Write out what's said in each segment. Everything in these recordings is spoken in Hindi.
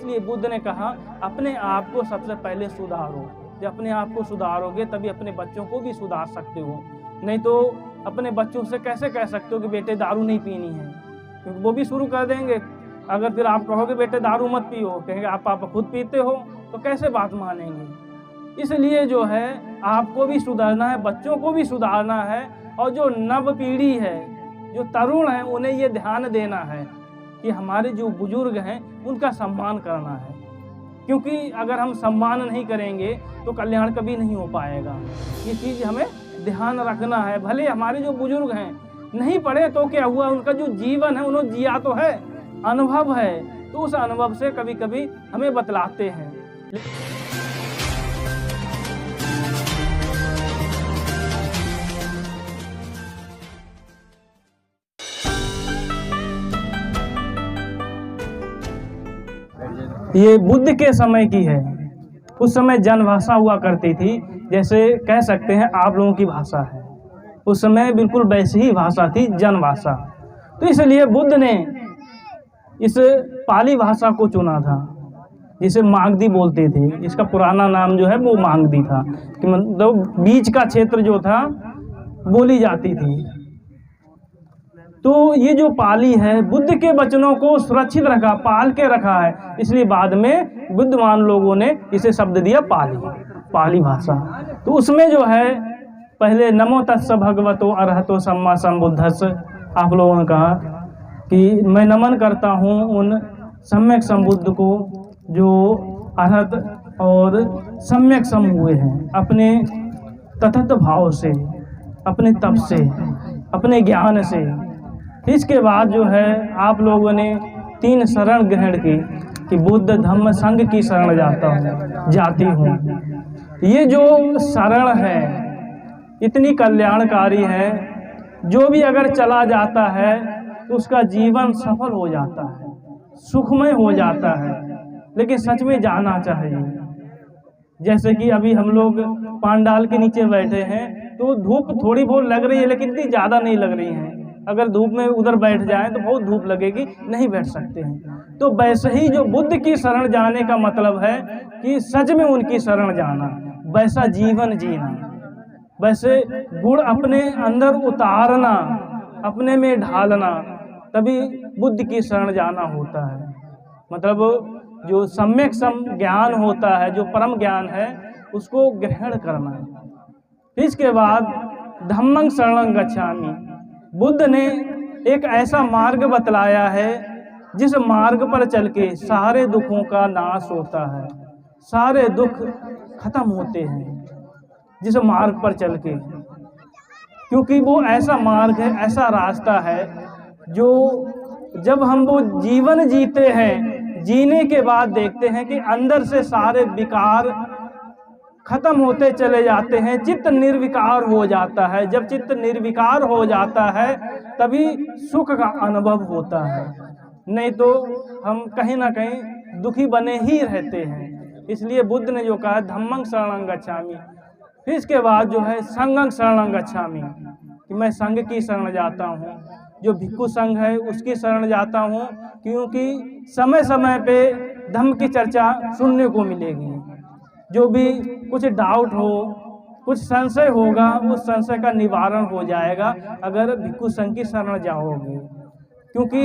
इसलिए बुद्ध ने कहा अपने आप को सबसे पहले सुधारो। जब अपने आप को सुधारोगे तभी अपने बच्चों को भी सुधार सकते हो। नहीं तो अपने बच्चों से कैसे कह सकते हो कि बेटे दारू नहीं पीनी है, क्योंकि वो भी शुरू कर देंगे। अगर फिर आप कहोगे बेटे दारू मत पियो, कहेंगे आप पापा खुद पीते हो, तो कैसे बात मानेंगे। इसलिए जो है आपको भी सुधारना है, बच्चों को भी सुधारना है, और जो नव पीढ़ी है, जो तरुण है, उन्हें ये ध्यान देना है कि हमारे जो बुजुर्ग हैं उनका सम्मान करना है। क्योंकि अगर हम सम्मान नहीं करेंगे तो कल्याण कभी नहीं हो पाएगा। ये चीज़ हमें ध्यान रखना है। भले हमारे जो बुजुर्ग हैं नहीं पढ़े तो क्या हुआ, उनका जो जीवन है उन्होंने जिया तो है, अनुभव है, तो उस अनुभव से कभी कभी हमें बतलाते हैं। ये बुद्ध के समय की है। उस समय जनभाषा हुआ करती थी, जैसे कह सकते हैं आप लोगों की भाषा है। उस समय बिल्कुल वैसी ही भाषा थी, जनभाषा। तो इसलिए बुद्ध ने इस पाली भाषा को चुना था, जिसे मागधी बोलते थे। इसका पुराना नाम जो है वो मागधी था, कि मतलब बीच का क्षेत्र जो था बोली जाती थी। तो ये जो पाली है, बुद्ध के वचनों को सुरक्षित रखा, पाल के रखा है। इसलिए बाद में बुद्धमान लोगों ने इसे शब्द दिया पाली, पाली भाषा। तो उसमें जो है पहले नमो तस्स भगवतो अरहतो सम्मा संबुद्धस्स, आप लोगों ने कहा कि मैं नमन करता हूँ उन सम्यक संबुद्ध को जो अरहत और सम्यक सम हुए हैं, अपने तथागत भाव से, अपने तप से, अपने ज्ञान से। इसके बाद जो है आप लोगों ने 3 शरण ग्रहण की कि बुद्ध धम्म संघ की शरण जाती हूँ। ये जो शरण है इतनी कल्याणकारी है, जो भी अगर चला जाता है तो उसका जीवन सफल हो जाता है, सुखमय हो जाता है। लेकिन सच में जाना चाहिए। जैसे कि अभी हम लोग पांडाल के नीचे बैठे हैं तो धूप थोड़ी बहुत लग रही है, लेकिन इतनी ज़्यादा नहीं लग रही है। अगर धूप में उधर बैठ जाएं तो बहुत धूप लगेगी, नहीं बैठ सकते हैं। तो वैसे ही जो बुद्ध की शरण जाने का मतलब है कि सच में उनकी शरण जाना, वैसा जीवन जीना, वैसे गुण अपने अंदर उतारना, अपने में ढालना, तभी बुद्ध की शरण जाना होता है। मतलब जो सम्यक सम ज्ञान होता है, जो परम ज्ञान है, उसको ग्रहण करना है। इसके बाद धम्मं शरणं गच्छामि, बुद्ध ने एक ऐसा मार्ग बतलाया है जिस मार्ग पर चल के सारे दुखों का नाश होता है, सारे दुख खत्म होते हैं जिस मार्ग पर चल के। क्योंकि वो ऐसा मार्ग है, ऐसा रास्ता है जो जब हम वो जीवन जीते हैं, जीने के बाद देखते हैं कि अंदर से सारे विकार खत्म होते चले जाते हैं, चित्त निर्विकार हो जाता है। जब चित्त निर्विकार हो जाता है तभी सुख का अनुभव होता है, नहीं तो हम कहीं ना कहीं दुखी बने ही रहते हैं। इसलिए बुद्ध ने जो कहा धम्मं शरणं गच्छामि, फिर इसके बाद जो है संघं शरणं गच्छामि, कि मैं संघ की शरण जाता हूँ, जो भिक्षु संघ है उसकी शरण जाता हूँ। क्योंकि समय समय पे धम्म की चर्चा सुनने को मिलेगी। जो भी कुछ डाउट हो, कुछ संशय होगा, उस संशय का निवारण हो जाएगा अगर भिक्षु संघ की शरण जाओगे। क्योंकि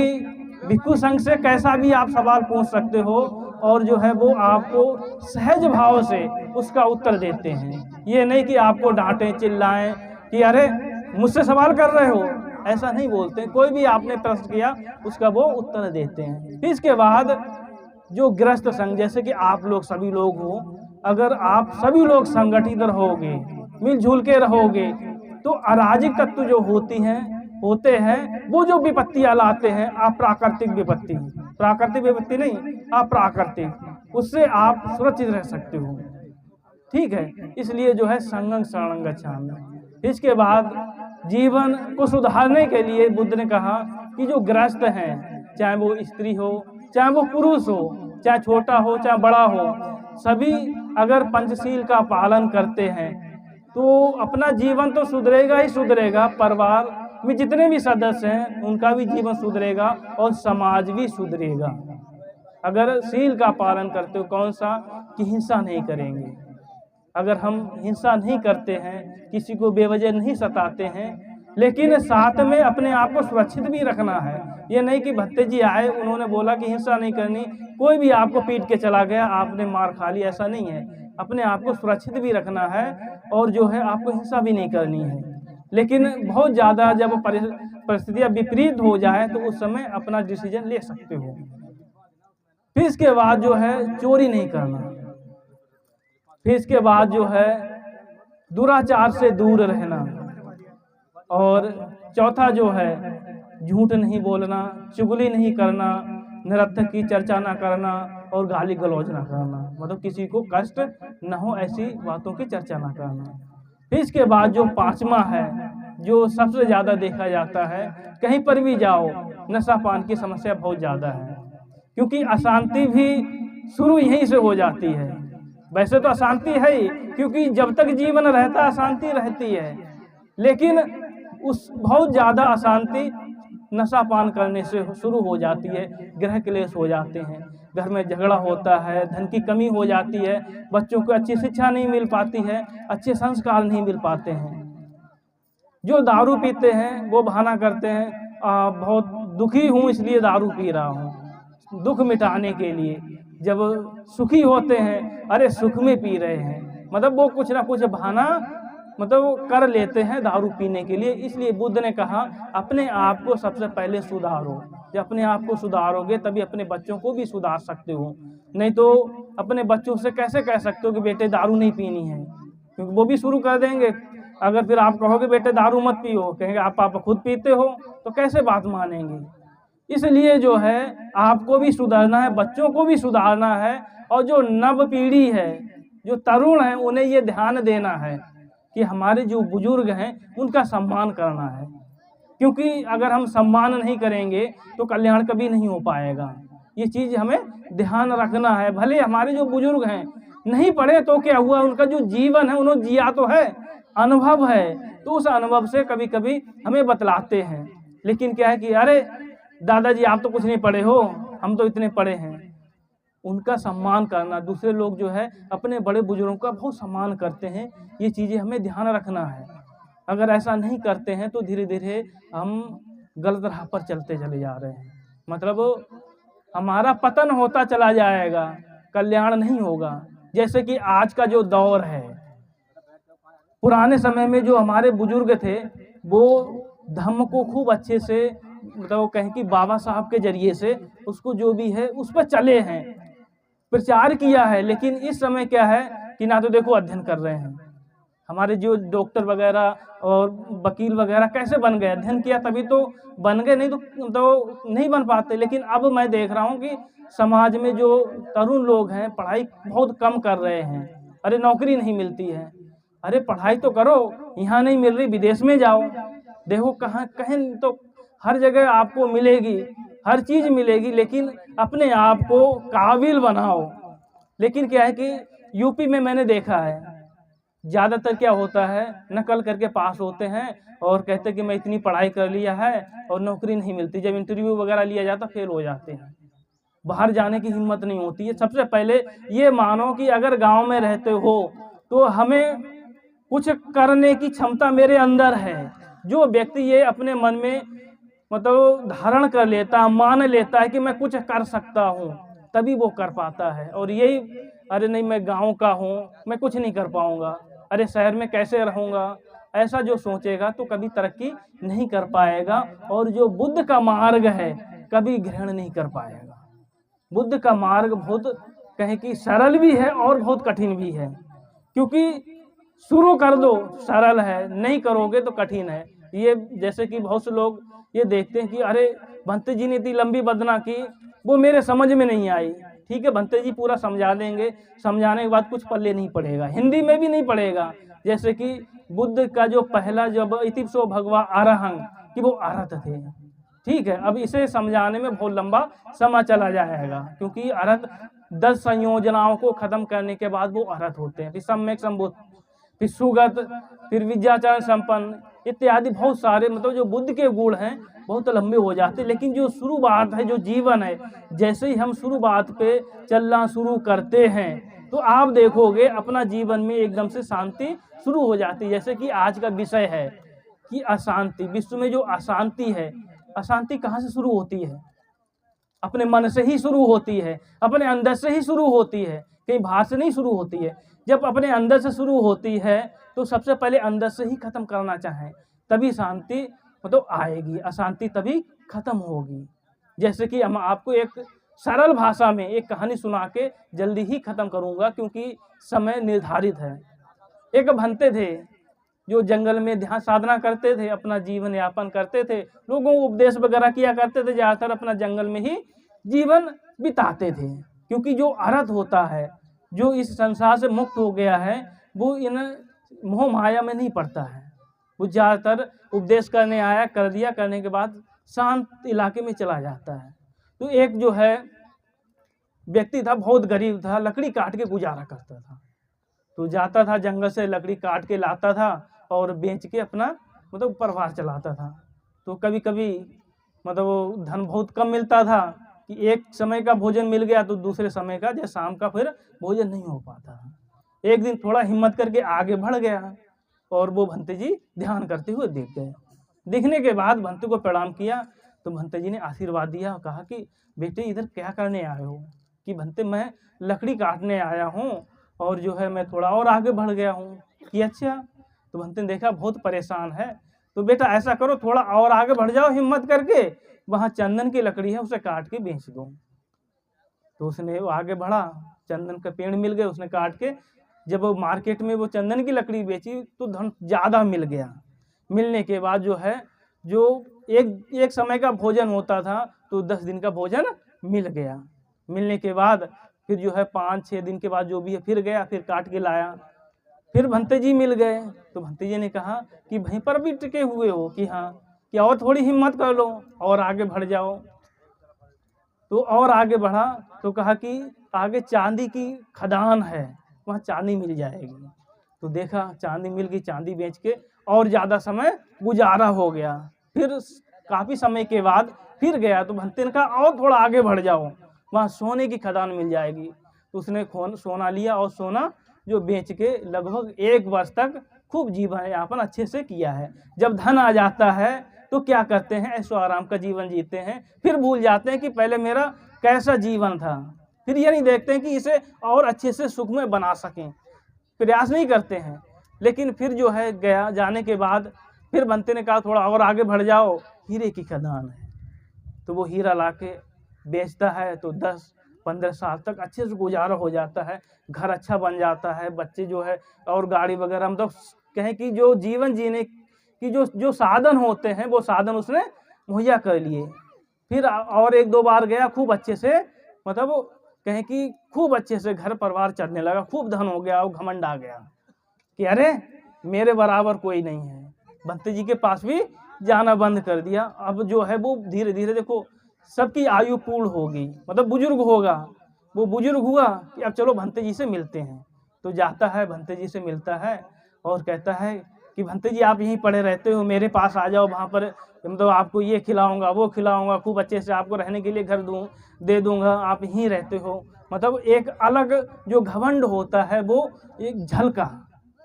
भिक्षु संघ से कैसा भी आप सवाल पूछ सकते हो और जो है वो आपको सहज भाव से उसका उत्तर देते हैं। ये नहीं कि आपको डांटें चिल्लाएं कि अरे मुझसे सवाल कर रहे हो, ऐसा नहीं बोलते। कोई भी आपने प्रश्न किया उसका वो उत्तर देते हैं। इसके बाद जो गृहस्थ संघ, जैसे कि आप लोग सभी लोग हो, अगर आप सभी लोग संगठित रहोगे, मिलजुल के रहोगे, तो अराजक तत्व जो होते हैं वो जो विपत्तियां लाते हैं, अप्राकृतिक विपत्ति, प्राकृतिक विपत्ति नहीं, अप्राकृतिक, उससे आप सुरक्षित रह सकते हो। ठीक है, इसलिए जो है संघं शरणं गच्छामि। इसके बाद जीवन को सुधारने के लिए बुद्ध ने कहा कि जो गृहस्थ हैं, चाहे वो स्त्री हो, चाहे वो पुरुष हो, चाहे छोटा हो चाहे बड़ा हो, सभी अगर पंचशील का पालन करते हैं तो अपना जीवन तो सुधरेगा ही सुधरेगा, परिवार में जितने भी सदस्य हैं उनका भी जीवन सुधरेगा और समाज भी सुधरेगा। अगर शील का पालन करते हो, कौन सा, कि हिंसा नहीं करेंगे। अगर हम हिंसा नहीं करते हैं, किसी को बेवजह नहीं सताते हैं, लेकिन साथ में अपने आप को सुरक्षित भी रखना है। ये नहीं कि भत्ते जी आए, उन्होंने बोला कि हिंसा नहीं करनी, कोई भी आपको पीट के चला गया, आपने मार खा ली, ऐसा नहीं है। अपने आप को सुरक्षित भी रखना है और जो है आपको हिंसा भी नहीं करनी है। लेकिन बहुत ज़्यादा जब परिस्थितियाँ विपरीत हो जाए तो उस समय अपना डिसीजन ले सकते हो। फिर इसके बाद जो है चोरी नहीं करना। फिर इसके बाद जो है दुराचार से दूर रहना। और चौथा जो है झूठ नहीं बोलना, चुगली नहीं करना, निरर्थक की चर्चा ना करना और गाली गलौज ना करना, मतलब किसी को कष्ट न हो ऐसी बातों की चर्चा ना करना। फिर इसके बाद जो पांचवा है, जो सबसे ज़्यादा देखा जाता है, कहीं पर भी जाओ नशा पान की समस्या बहुत ज़्यादा है, क्योंकि अशांति भी शुरू यहीं से हो जाती है। वैसे तो अशांति है ही, क्योंकि जब तक जीवन रहता है अशांति रहती है, लेकिन उस बहुत ज़्यादा अशांति नशा पान करने से शुरू हो जाती है। गृह क्लेश हो जाते हैं, घर में झगड़ा होता है, धन की कमी हो जाती है, बच्चों को अच्छी शिक्षा नहीं मिल पाती है, अच्छे संस्कार नहीं मिल पाते हैं। जो दारू पीते हैं वो बहाना करते हैं, बहुत दुखी हूँ इसलिए दारू पी रहा हूँ, दुख मिटाने के लिए। जब सुखी होते हैं, अरे सुख में पी रहे हैं, मतलब वो कुछ ना कुछ बहाना मतलब कर लेते हैं दारू पीने के लिए। इसलिए बुद्ध ने कहा अपने आप को सबसे पहले सुधारो। जब अपने आप को सुधारोगे तभी अपने बच्चों को भी सुधार सकते हो। नहीं तो अपने बच्चों से कैसे कह सकते हो कि बेटे दारू नहीं पीनी है, क्योंकि वो भी शुरू कर देंगे। अगर फिर आप कहोगे बेटे दारू मत पियो, कहेंगे आप पापा खुद पीते हो, तो कैसे बात मानेंगे। इसलिए जो है आपको भी सुधारना है, बच्चों को भी सुधारना है, और जो नव पीढ़ी है, जो तरुण है, उन्हें ये ध्यान देना है कि हमारे जो बुजुर्ग हैं उनका सम्मान करना है। क्योंकि अगर हम सम्मान नहीं करेंगे तो कल्याण कभी नहीं हो पाएगा। ये चीज़ हमें ध्यान रखना है। भले हमारे जो बुजुर्ग हैं नहीं पढ़े तो क्या हुआ, उनका जो जीवन है उन्होंने जिया तो है, अनुभव है, तो उस अनुभव से कभी कभी हमें बतलाते हैं। लेकिन क्या है कि अरे दादाजी आप तो कुछ नहीं पढ़े हो, हम तो इतने पढ़े हैं। उनका सम्मान करना, दूसरे लोग जो है अपने बड़े बुजुर्गों का बहुत सम्मान करते हैं, ये चीज़ें हमें ध्यान रखना है। अगर ऐसा नहीं करते हैं तो धीरे धीरे हम गलत राह पर चलते चले जा रहे हैं, मतलब हमारा पतन होता चला जाएगा, कल्याण नहीं होगा। जैसे कि आज का जो दौर है, पुराने समय में जो हमारे बुजुर्ग थे वो धम्म को खूब अच्छे से, मतलब कहें कि बाबा साहब के जरिए से उसको जो भी है उस पर चले हैं, प्रचार किया है। लेकिन इस समय क्या है कि ना तो देखो अध्ययन कर रहे हैं, हमारे जो डॉक्टर वगैरह और वकील वगैरह कैसे बन गए, अध्ययन किया तभी तो बन गए, नहीं तो नहीं बन पाते। लेकिन अब मैं देख रहा हूँ कि समाज में जो तरुण लोग हैं पढ़ाई बहुत कम कर रहे हैं। अरे नौकरी नहीं मिलती है, अरे पढ़ाई तो करो, यहाँ नहीं मिल रही विदेश में जाओ, देखो कहाँ कहीं तो हर जगह आपको मिलेगी, हर चीज़ मिलेगी, लेकिन अपने आप को काबिल बनाओ। लेकिन क्या है कि यूपी में मैंने देखा है ज़्यादातर क्या होता है, नकल करके पास होते हैं और कहते हैं कि मैं इतनी पढ़ाई कर लिया है और नौकरी नहीं मिलती। जब इंटरव्यू वगैरह लिया जाता फेल हो जाते हैं, बाहर जाने की हिम्मत नहीं होती है। सबसे पहले ये मानो कि अगर गांव में रहते हो तो हमें कुछ करने की क्षमता मेरे अंदर है। जो व्यक्ति ये अपने मन में मतलब धारण कर लेता, मान लेता है कि मैं कुछ कर सकता हूँ, तभी वो कर पाता है। और यही अरे नहीं मैं गांव का हूँ, मैं कुछ नहीं कर पाऊँगा, अरे शहर में कैसे रहूँगा, ऐसा जो सोचेगा तो कभी तरक्की नहीं कर पाएगा। और जो बुद्ध का मार्ग है कभी ग्रहण नहीं कर पाएगा। बुद्ध का मार्ग बहुत कहें कि सरल भी है और बहुत कठिन भी है, क्योंकि शुरू कर दो सरल है, नहीं करोगे तो कठिन है। ये जैसे कि बहुत से लोग ये देखते हैं कि अरे भंते जी ने इतनी लंबी वदना की, वो मेरे समझ में नहीं आई। ठीक है, भंते जी पूरा समझा देंगे, समझाने के बाद कुछ पल्ले नहीं पड़ेगा, हिंदी में भी नहीं पड़ेगा। जैसे कि बुद्ध का जो पहला जब इतिपिसो भगवा अरहं कि वो अरहत थे, ठीक है, अब इसे समझाने में बहुत लंबा समय चला जाएगा, क्योंकि अरहत 10 संयोजनाओं को खत्म करने के बाद वो अरहत होते हैं। फिर सम्यक संबुद्ध, फिर सुगत, फिर विद्याचरण संपन्न, इत्यादि बहुत सारे मतलब जो बुद्ध के गुण हैं बहुत लंबे हो जाते हैं। लेकिन जो शुरू बात है, जो जीवन है, जैसे ही हम शुरू बात पे चलना शुरू करते हैं तो आप देखोगे अपना जीवन में एकदम से शांति शुरू हो जाती है। जैसे कि आज का विषय है कि अशांति, विश्व में जो अशांति है, अशांति कहाँ से शुरू होती है? अपने मन से ही शुरू होती है, अपने अंदर से ही शुरू होती है, कहीं बाहर से नहीं शुरू होती है। जब अपने अंदर से शुरू होती है तो सबसे पहले अंदर से ही खत्म करना चाहें, तभी शांति मतलब आएगी, अशांति तभी खत्म होगी। जैसे कि हम आपको एक सरल भाषा में एक कहानी सुना के जल्दी ही खत्म करूंगा क्योंकि समय निर्धारित है। एक भंते थे जो जंगल में ध्यान साधना करते थे, अपना जीवन यापन करते थे, लोगों को उपदेश वगैरह किया करते थे, ज़्यादातर अपना जंगल में ही जीवन बिताते थे। क्योंकि जो अरहत होता है, जो इस संसार से मुक्त हो गया है, वो इन मोह माया में नहीं पड़ता है। वो ज़्यादातर उपदेश करने आया, कर दिया, करने के बाद शांत इलाके में चला जाता है। तो एक जो है व्यक्ति था, बहुत गरीब था, लकड़ी काट के गुजारा करता था। तो जाता था जंगल से लकड़ी काट के लाता था और बेच के अपना मतलब परिवार चलाता था। तो कभी कभी मतलब धन बहुत कम मिलता था कि एक समय का भोजन मिल गया तो दूसरे समय का जैसे शाम का फिर भोजन नहीं हो पाता। एक दिन थोड़ा हिम्मत करके आगे बढ़ गया और वो भंते जी ध्यान करते हुए दिख गए। दिखने के बाद भंते को प्रणाम किया तो भंते जी ने आशीर्वाद दिया और कहा कि बेटे इधर क्या करने आए हो? कि भंते मैं लकड़ी काटने आया हूँ और जो है मैं थोड़ा और आगे बढ़ गया हूँ। कि अच्छा। तो भंते ने देखा बहुत परेशान है, तो बेटा ऐसा करो थोड़ा और आगे बढ़ जाओ हिम्मत करके, वहाँ चंदन की लकड़ी है उसे काट के बेच दो। तो उसने वो आगे बढ़ा, चंदन का पेड़ मिल गए, उसने काट के जब वो मार्केट में वो चंदन की लकड़ी बेची तो धन ज़्यादा मिल गया। मिलने के बाद जो है जो एक समय का भोजन होता था तो 10 दिन का भोजन मिल गया। मिलने के बाद फिर जो है 5-6 दिन के बाद जो भी है फिर गया, फिर काट के लाया, फिर भंते जी मिल गए। तो भंते जी ने कहा कि वहीं पर भी टिके हुए हो? कि हाँ। कि और थोड़ी हिम्मत कर लो और आगे बढ़ जाओ। तो और आगे बढ़ा तो कहा कि आगे चांदी की खदान है, वहाँ चांदी मिल जाएगी। तो देखा चांदी मिल गई, चांदी बेच के और ज़्यादा समय गुजारा हो गया। फिर काफ़ी समय के बाद फिर गया तो भंते ने कहा और थोड़ा आगे बढ़ जाओ, वहाँ सोने की खदान मिल जाएगी। तो उसने सोना लिया और सोना जो बेच के लगभग 1 वर्ष तक खूब जीवन यापन अच्छे से किया है। जब धन आ जाता है तो क्या करते हैं, ऐशो आराम का जीवन जीते हैं, फिर भूल जाते हैं कि पहले मेरा कैसा जीवन था। फिर ये नहीं देखते हैं कि इसे और अच्छे से सुखमय बना सकें, प्रयास नहीं करते हैं। लेकिन फिर जो है गया, जाने के बाद फिर भंते ने कहा थोड़ा और आगे बढ़ जाओ, हीरे की खदान है। तो वो हीरा लाके बेचता है तो 10-15 साल तक अच्छे से गुजारा हो जाता है, घर अच्छा बन जाता है, बच्चे जो है और गाड़ी वगैरह, हम तो कहें कि जो जीवन जीने की जो साधन होते हैं वो साधन उसने मुहैया कर लिए। फिर और 1-2 बार गया, खूब अच्छे से मतलब कहें कि खूब अच्छे से घर परिवार चलने लगा, खूब धन हो गया और घमंड आ गया कि अरे मेरे बराबर कोई नहीं है। भंते जी के पास भी जाना बंद कर दिया। अब जो है वो धीरे धीरे देखो सबकी आयु पूर्ण होगी, मतलब बुजुर्ग होगा, वो बुजुर्ग हुआ कि अब चलो भंते जी से मिलते हैं। तो जाता है भंते जी से मिलता है और कहता है कि भंते जी आप यहीं पड़े रहते हो, मेरे पास आ जाओ, वहाँ पर मतलब आपको ये खिलाऊंगा वो खिलाऊंगा, खूब अच्छे से आपको रहने के लिए घर दे दूंगा, आप यहीं रहते हो। मतलब एक अलग जो घमंड होता है वो एक झलका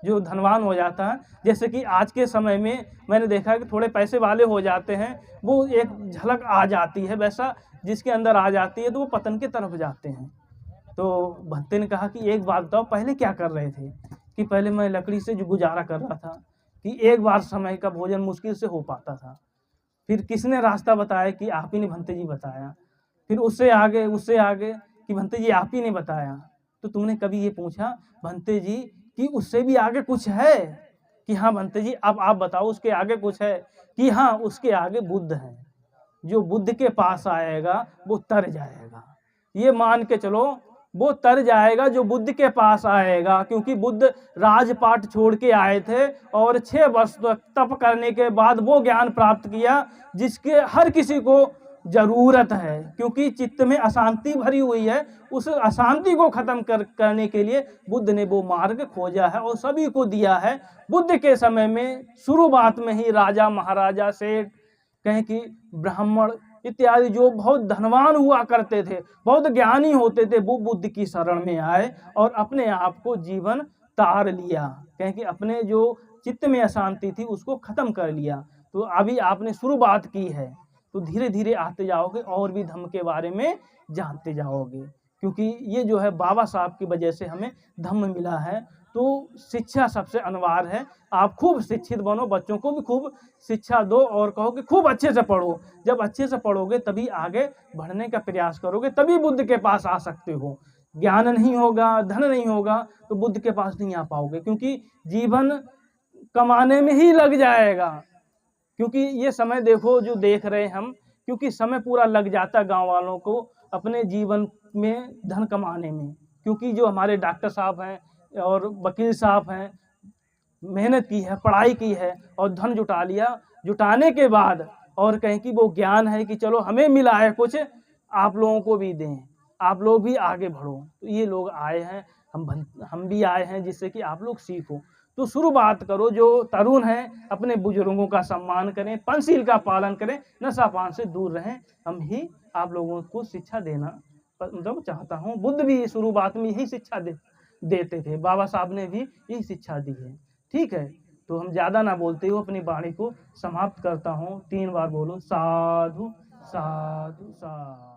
जो धनवान हो जाता है। जैसे कि आज के समय में मैंने देखा है कि थोड़े पैसे वाले हो जाते हैं, वो एक झलक आ जाती है, वैसा जिसके अंदर आ जाती है तो वो पतन की तरफ जाते हैं। तो भंते ने कहा कि एक बात बताओ पहले क्या कर रहे थे? कि पहले मैं लकड़ी से जो गुजारा कर रहा था कि एक बार समय का भोजन मुश्किल से हो पाता था। फिर किसने रास्ता बताया? कि आप ही ने भंते जी बताया। फिर उससे आगे कि भंते जी आप ही ने बताया। तो तुमने कभी ये पूछा भंते जी कि उससे भी आगे कुछ है? कि हाँ भंते जी अब आप बताओ उसके आगे कुछ है? कि हाँ उसके आगे बुद्ध है, जो बुद्ध के पास आएगा वो तर जाएगा। ये मान के चलो वो तर जाएगा जो बुद्ध के पास आएगा, क्योंकि बुद्ध राजपाट छोड़ के आए थे और 6 वर्ष तक तप करने के बाद वो ज्ञान प्राप्त किया जिसके हर किसी को जरूरत है, क्योंकि चित्त में अशांति भरी हुई है। उस अशांति को खत्म करने के लिए बुद्ध ने वो मार्ग खोजा है और सभी को दिया है। बुद्ध के समय में शुरुआत में ही राजा महाराजा सेठ, कहें कि ब्राह्मण इत्यादि जो बहुत धनवान हुआ करते थे, बहुत ज्ञानी होते थे, वो बुद्ध की शरण में आए और अपने आप को जीवन तार लिया, कहें कि अपने जो चित्त में अशांति थी उसको खत्म कर लिया। तो अभी आपने शुरुआत की है, तो धीरे धीरे आते जाओगे और भी धम्म के बारे में जानते जाओगे, क्योंकि ये जो है बाबा साहब की वजह से हमें धम्म मिला है। तो शिक्षा सबसे अनिवार्य है। आप खूब शिक्षित बनो, बच्चों को भी खूब शिक्षा दो और कहो कि खूब अच्छे से पढ़ो। जब अच्छे से पढ़ोगे तभी आगे बढ़ने का प्रयास करोगे, तभी बुद्ध के पास आ सकते हो। ज्ञान नहीं होगा, धन नहीं होगा तो बुद्ध के पास नहीं आ पाओगे, क्योंकि जीवन कमाने में ही लग जाएगा। क्योंकि ये समय देखो जो देख रहे हैं हम, क्योंकि समय पूरा लग जाता है गांव वालों को अपने जीवन में धन कमाने में। क्योंकि जो हमारे डॉक्टर साहब हैं और वकील साहब हैं, मेहनत की है, पढ़ाई की है और धन जुटा लिया। जुटाने के बाद और कहें कि वो ज्ञान है कि चलो हमें मिला है कुछ, आप लोगों को भी दें, आप लोग भी आगे बढ़ो। तो ये लोग आए हैं, हम भी आए हैं जिससे कि आप लोग सीखो। तो शुरुआत करो, जो तरुण हैं अपने बुजुर्गों का सम्मान करें, पंचशील का पालन करें, नशा पान से दूर रहें। हम ही आप लोगों को शिक्षा देना मतलब चाहता हूँ। बुद्ध भी शुरुआत में यही शिक्षा देते थे, बाबा साहब ने भी यही शिक्षा दी है। ठीक है, तो हम ज़्यादा ना बोलते हुए अपनी वाणी को समाप्त करता हूँ। 3 बार बोलो, साधु साधु साधु।